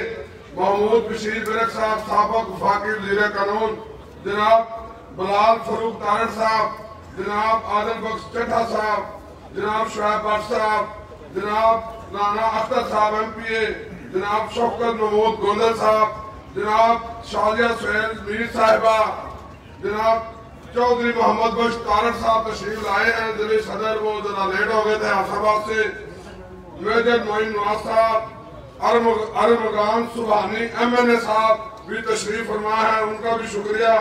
महमूद बशीर बिरक साहब साबिक वफाकी वज़ीर कानून, जनाब बिलाल फरूक तारड़ साहब, जनाब आदिल बख्श चड्ढा साहब, जनाब शुएब भट्ट साहब, जनाब राना अख्तर साहब MPA, जनाब शौकत महमूद गोंदल साहब, जनाब शाजिया सुहेल मीर साहिबा, जनाब चौधरी मोहम्मद बख्श तारड़ साहब तशरीफ लाए हैं। जिले सदर वो जरा लेट हो गए थे आसाबाद से। मेजर मोइन नवाज साहब, अरमगान सुबहानी MNA साहब भी तशरीफ फरमा है, उनका भी शुक्रिया।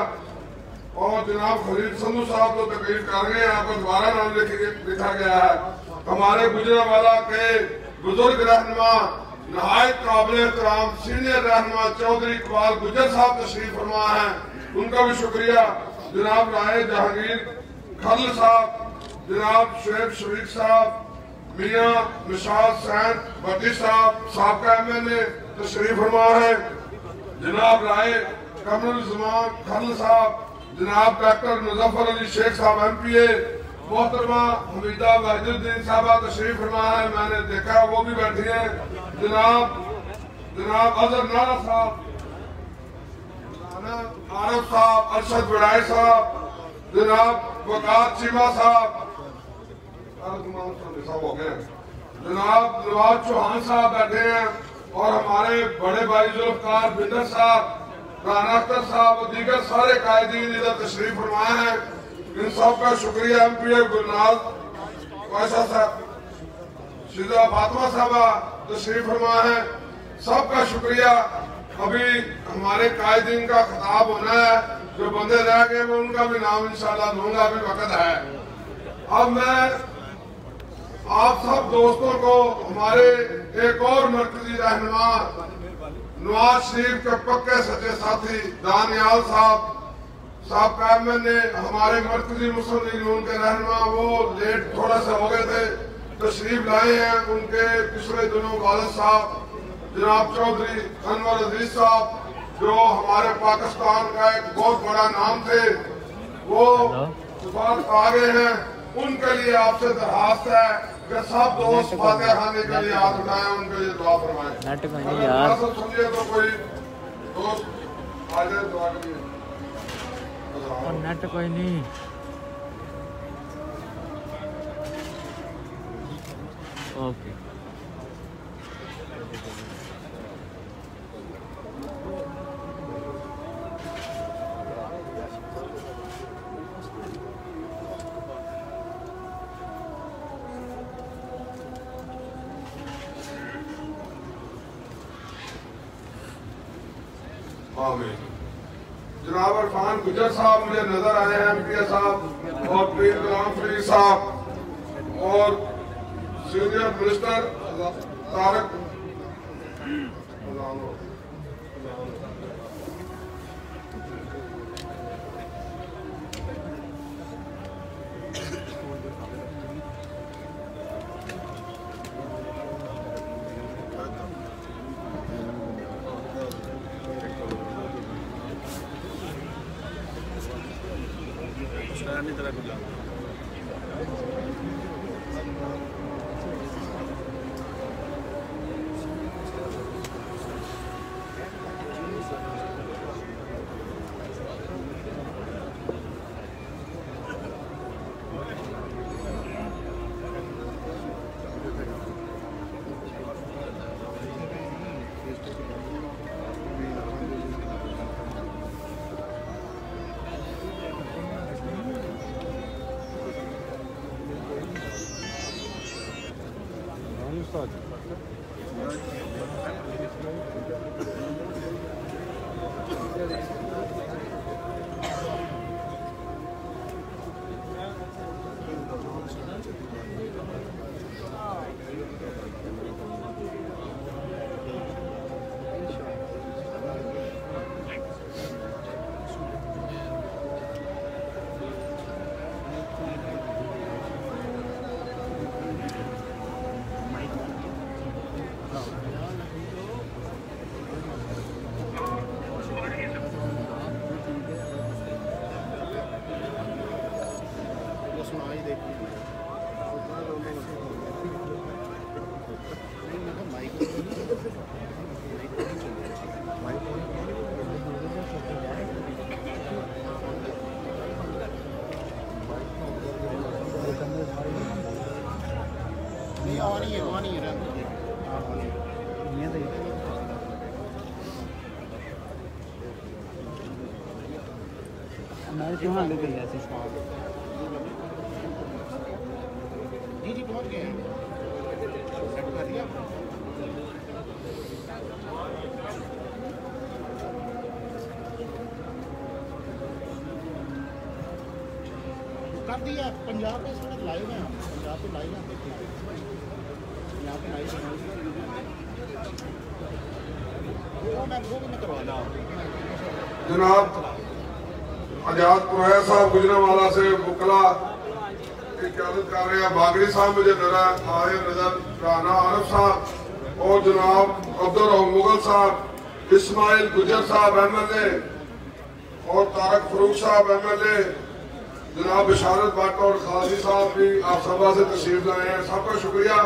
और जनाब खलील संधू साहब तो तकरीर कर रहे हैं, आपको दोबारा नाम लिखा गया है। हमारे गुजरांवाला के बुजुर्ग रहनुमा नहायत काबिल एहतराम सीनियर रहनुमा चौधरी इकबाल गुजर साहब तशरीफ फरमा है, उनका भी शुक्रिया। जनाब राय जहांगीर खल साहब, जनाब शुएब शरीक साहब, मियाँ निशाद सैन भट्टी साहब साबका MNA तशरीफ फरमा है। जनाब राय कमरुल जमान खल साहब, जनाब डॉक्टर मुजफ्फर अली शेख साहब MPA, मोहतरमा हमीदा वाहिदुद्दीन साहबा तशरीफ फरमा है, मैंने देखा वो भी बैठी हैं। जनाब अजहर नारा साहब, आरफ साहब, अरशद बड़ाई साहब, जनाब वकार चीमा साहब हो गए, जनाब नवाज चौहान साहब बैठे हैं। और हमारे बड़े भाई जुल्फकार बिंदर साहब, राना अख्तर साहब और दीगर सारे कायदीन इधर तशरीफ फरमाए हैं, इन सब का शुक्रिया। MPA गुलनाज वायसा साहब, शिजा फातिमा साहबा तशरीफ फरमा है, सबका शुक्रिया। अभी हमारे कायदीन का खिताब होना है, जो बंदे रह गए मैं उनका भी नाम इंशाल्लाह लूंगा, अभी वक्त है। अब मैं आप सब दोस्तों को हमारे एक और मरकजी रहनुमा नवाज शरीफ के पक्के सच्चे साथी दानियाल साहब का MNA, हमारे मरकजी मुस्लिम लीग नून के रहनुमा, वो लेट थोड़ा सा हो गए थे, तशरीफ लाए हैं। उनके पिछले दिनों वालिद साहब जनाब चौधरी अनवर अजीज साहब, जो हमारे पाकिस्तान का एक बहुत बड़ा नाम थे, वो आ गए हैं। उनके लिए आपसे दरखास्त है कि सब दोस्त फातिहा खाने के लिए हाथ उठाएं, उनके लिए दुआ फरमाएं। समझिए तो कोई दोस्त आ जाए दुआ के लिए। नेट कोई नहीं। ओके जनाब इरफान गुजर साहब मुझे नजर आए हैं, MPA साहब और पीर गुलाम फरीद साहब और सीनियर मिनिस्टर तारक जी पहुंच गए हैं। सेट कर दिया कर दिया। पंजाब में इस वक्त लाइव है, पंजाब पे लाइव है, देखिए यहाँ पे लाइव है। वो भी मैं करवा ला जनाब आजाद पुरैया साहब गुजरांवाला से बुकला की क़यादत कर रहे हैं। बागड़ी साहब मुझे नजर राना आरफ साहब और जनाब अब्दुल रऊफ मुगल साहब, इस्माइल गुजर साहब MLA और तारक फरूक साहब MLA, जनाब बिशारत भट्ट और खाजी साहब भी आप सभा से तशरीफ लाए हैं, सबका शुक्रिया।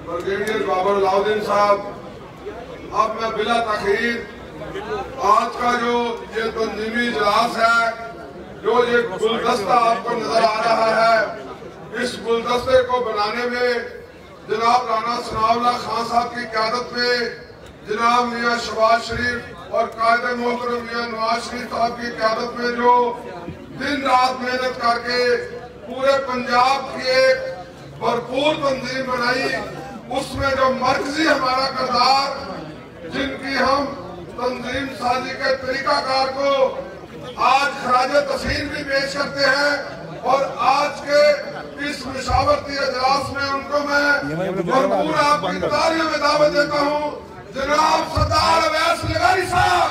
ब्रिगेडियर बाबर अलाउद्दीन साहब, अब मैं बिला तखीर आज का जो ये तंजीमी इजलास है, जो ये गुलदस्ता आपको नजर आ रहा है, इस गुलदस्ते को बनाने में जनाब राना सनाउल्लाह खान साहब की क़यादत में जनाब मियां शहबाज शरीफ और कायदे मोहतरम मियां नवाज शरीफ साहब की क़यादत में जो दिन रात मेहनत करके पूरे पंजाब की एक भरपूर तंजीम बनाई, उसमें जो मरकजी हमारा किरदार, जिनकी हम तंजीम साजी के तरीकाकार को आज खराजे तस्लीम भी पेश करते हैं और आज के इस मुशावरती इजलास में उनको मैं भरपूर आपकी तालियों में दावत देता हूँ। जनाब सरदार अवैस लगारी साहब,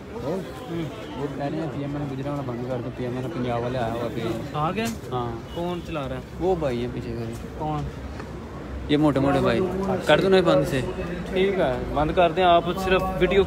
वो कह रहे हैं PM ने गुजरांवाला बंद कर दो, PM ने पंजाब वाले आया हुआ पे आ गया। हाँ कौन चला रहा है? वो भाई है पीछे से। कौन? ये मोटे मोटे भाई। कर दो ना बंद से। ठीक है बंद कर दें, आप सिर्फ वीडियो